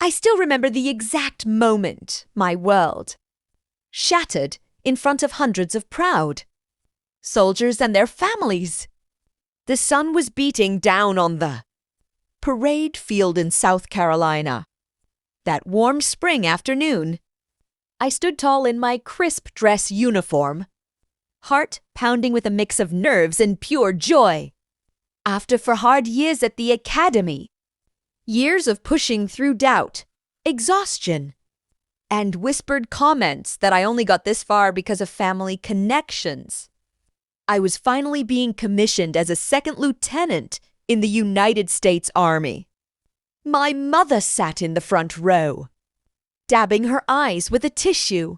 I still remember the exact moment my world shattered in front of hundreds of proud soldiers and their families. The sun was beating down on the parade field in South Carolina. That warm spring afternoon, I stood tall in my crisp dress uniform, heart pounding with a mix of nerves and pure joy. After hard years at the academy, years of pushing through doubt, exhaustion, and whispered comments that I only got this far because of family connections, I was finally being commissioned as a second lieutenant in the United States Army. My mother sat in the front row, dabbing her eyes with a tissue,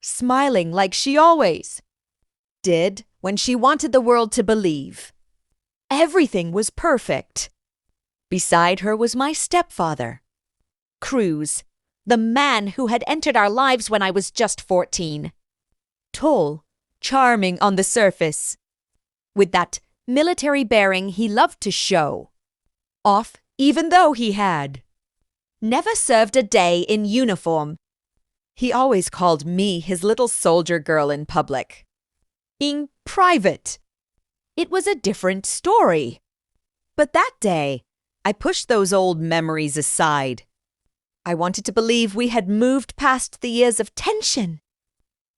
smiling like she always did when she wanted the world to believe everything was perfect. Beside her was my stepfather, Cruz, the man who had entered our lives when I was just 14. Tall, charming on the surface, with that military bearing he loved to show off, even though he had never served a day in uniform. He always called me his little soldier girl in public. In private, it was a different story. But that day, I pushed those old memories aside. I wanted to believe we had moved past the years of tension,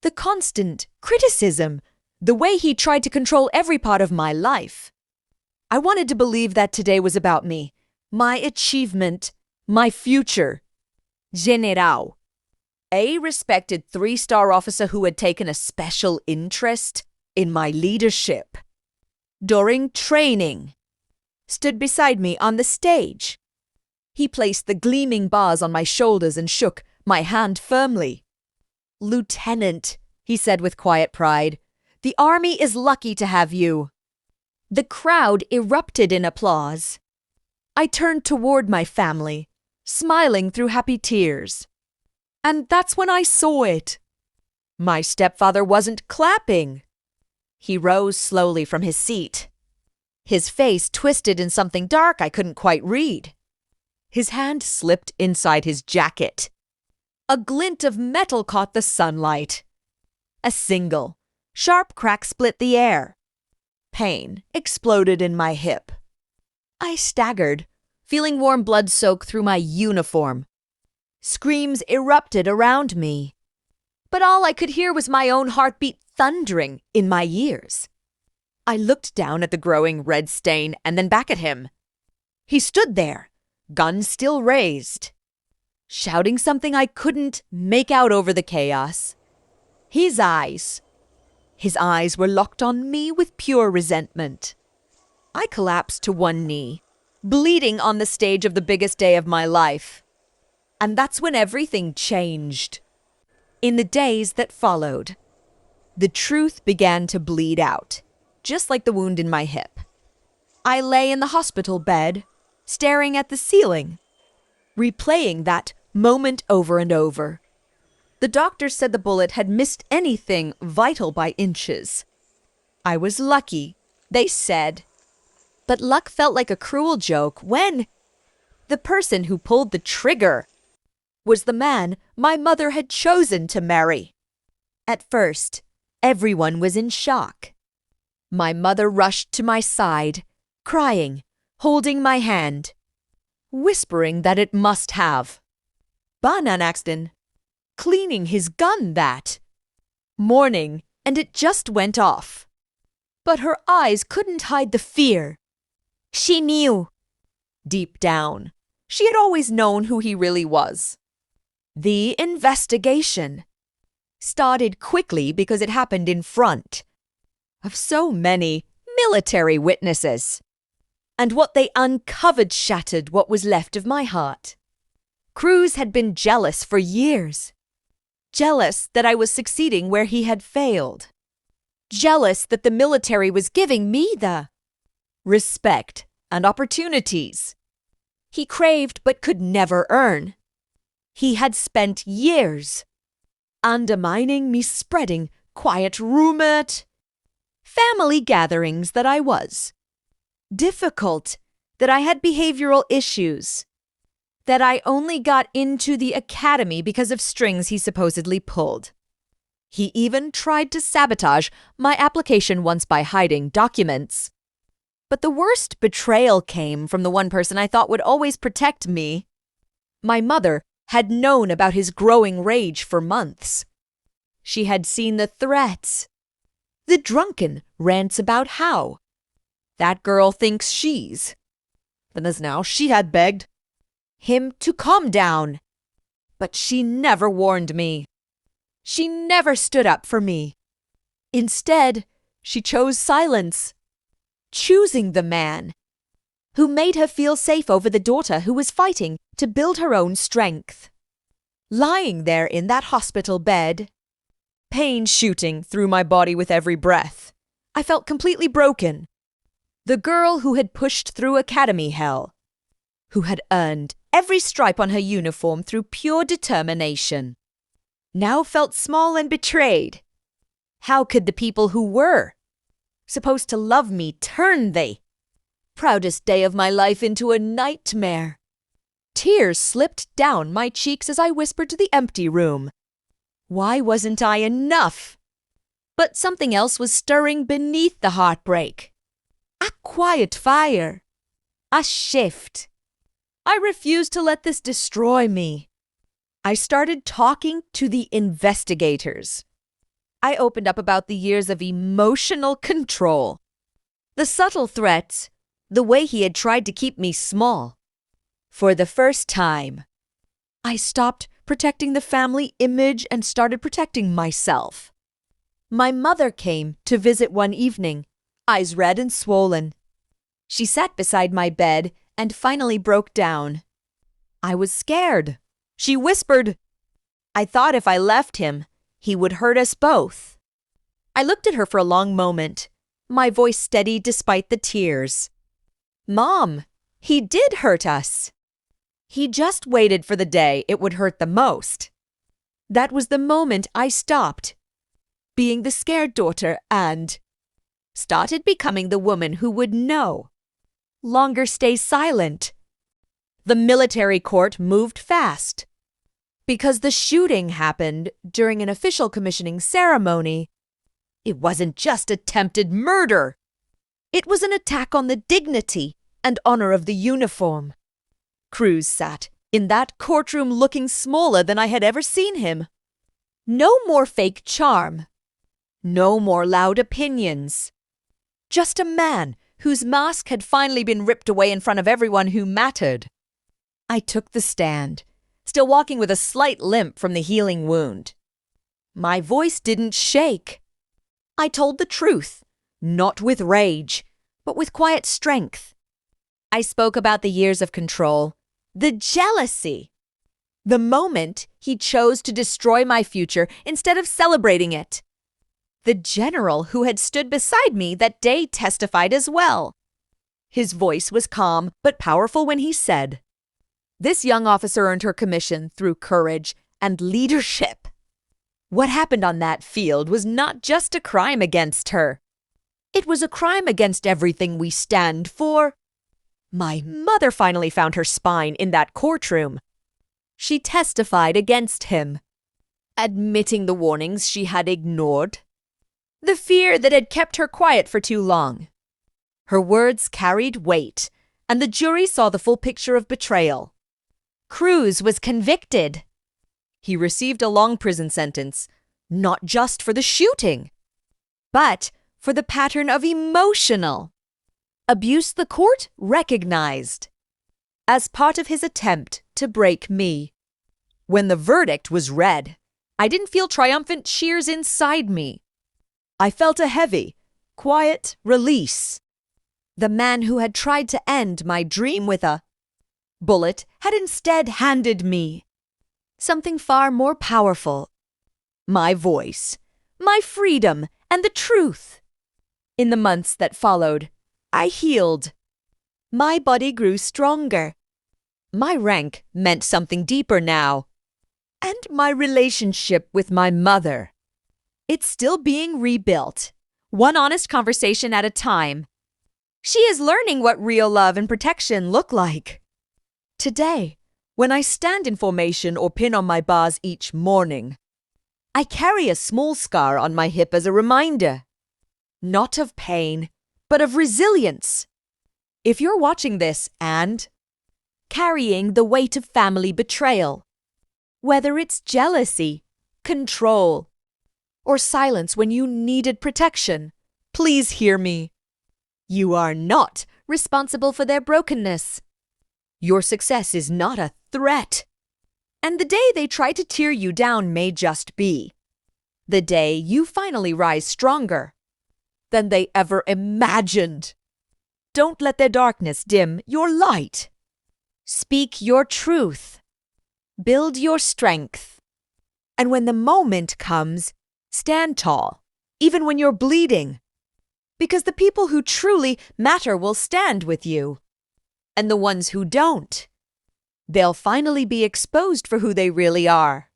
the constant criticism, the way he tried to control every part of my life. I wanted to believe that today was about me, my achievement, my future. General, a respected 3-star officer who had taken a special interest in my leadership during training, stood beside me on the stage. He placed the gleaming bars on my shoulders and shook my hand firmly. "Lieutenant," he said with quiet pride, "the Army is lucky to have you." The crowd erupted in applause. I turned toward my family, smiling through happy tears. And that's when I saw it. My stepfather wasn't clapping. He rose slowly from his seat, his face twisted in something dark I couldn't quite read. His hand slipped inside his jacket. A glint of metal caught the sunlight. A single, sharp crack split the air. Pain exploded in my hip. I staggered, feeling warm blood soak through my uniform. Screams erupted around me. But all I could hear was my own heartbeat thundering in my ears. I looked down at the growing red stain and then back at him. He stood there, gun still raised, shouting something I couldn't make out over the chaos. His eyes were locked on me with pure resentment. I collapsed to one knee, bleeding on the stage of the biggest day of my life. And that's when everything changed. In the days that followed, the truth began to bleed out, just like the wound in my hip. I lay in the hospital bed, staring at the ceiling, replaying that moment over and over. The doctor said the bullet had missed anything vital by inches. I was lucky, they said. But luck felt like a cruel joke when the person who pulled the trigger was the man my mother had chosen to marry. At first, everyone was in shock. My mother rushed to my side, crying, holding my hand, whispering that it must have Bananaxton, cleaning his gun that morning, and it just went off. But her eyes couldn't hide the fear. She knew. Deep down, she had always known who he really was. The investigation started quickly because it happened in front of so many military witnesses. And what they uncovered shattered what was left of my heart. Cruz had been jealous for years. Jealous that I was succeeding where he had failed. Jealous that the military was giving me the respect and opportunities he craved but could never earn. He had spent years undermining me, spreading quiet rumored family gatherings that I was difficult, that I had behavioral issues, that I only got into the academy because of strings he supposedly pulled. He even tried to sabotage my application once by hiding documents. But the worst betrayal came from the one person I thought would always protect me. My mother had known about his growing rage for months. She had seen the threats, the drunken rants about how that girl thinks she's. Then as now she had begged him to calm down. But she never warned me. She never stood up for me. Instead, she chose silence, choosing the man who made her feel safe over the daughter who was fighting to build her own strength. Lying there in that hospital bed, pain shooting through my body with every breath, I felt completely broken. The girl who had pushed through academy hell, who had earned every stripe on her uniform through pure determination, now felt small and betrayed. How could the people who were supposed to love me turn the proudest day of my life into a nightmare? Tears slipped down my cheeks as I whispered to the empty room. Why wasn't I enough? But something else was stirring beneath the heartbreak. A quiet fire. A shift. I refused to let this destroy me. I started talking to the investigators. I opened up about the years of emotional control, the subtle threats, the way he had tried to keep me small. For the first time, I stopped protecting the family image and started protecting myself. My mother came to visit one evening, eyes red and swollen. She sat beside my bed and finally broke down. I was scared. She whispered, "I thought if I left him, he would hurt us both." I looked at her for a long moment, my voice steady despite the tears. "Mom, he did hurt us. He just waited for the day it would hurt the most." That was the moment I stopped being the scared daughter and started becoming the woman who would know. Longer stay silent. The military court moved fast. Because the shooting happened during an official commissioning ceremony, it wasn't just attempted murder. It was an attack on the dignity and honor of the uniform. Cruz sat in that courtroom looking smaller than I had ever seen him. No more fake charm. No more loud opinions. Just a man whose mask had finally been ripped away in front of everyone who mattered. I took the stand, still walking with a slight limp from the healing wound. My voice didn't shake. I told the truth, not with rage, but with quiet strength. I spoke about the years of control, the jealousy, the moment he chose to destroy my future instead of celebrating it. The general who had stood beside me that day testified as well. His voice was calm but powerful when he said, "This young officer earned her commission through courage and leadership." What happened on that field was not just a crime against her. It was a crime against everything we stand for. My mother finally found her spine in that courtroom. She testified against him, admitting the warnings she had ignored, the fear that had kept her quiet for too long. Her words carried weight, and the jury saw the full picture of betrayal. Cruz was convicted. He received a long prison sentence, not just for the shooting, but for the pattern of emotional abuse the court recognized as part of his attempt to break me. When the verdict was read, I didn't feel triumphant cheers inside me. I felt a heavy, quiet release. The man who had tried to end my dream with a bullet had instead handed me something far more powerful. My voice, my freedom, and the truth. In the months that followed, I healed. My body grew stronger. My rank meant something deeper now. And my relationship with my mother. It's still being rebuilt, one honest conversation at a time. She is learning what real love and protection look like. Today, When I stand in formation or pin on my bars each morning, I carry a small scar on my hip as a reminder, not of pain, but of resilience. If you're watching this and carrying the weight of family betrayal, whether it's jealousy, control, or silence when you needed protection, please hear me. You are not responsible for their brokenness. Your success is not a threat. And the day they try to tear you down may just be the day you finally rise stronger than they ever imagined. Don't let their darkness dim your light. Speak your truth. Build your strength. And when the moment comes, stand tall, even when you're bleeding. Because the people who truly matter will stand with you. And the ones who don't, they'll finally be exposed for who they really are.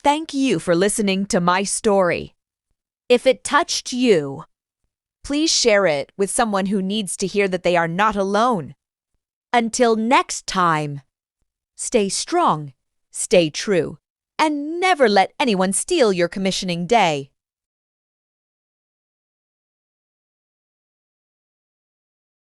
Thank you for listening to my story. If it touched you, please share it with someone who needs to hear that they are not alone. Until next time, stay strong, stay true, and never let anyone steal your commissioning day.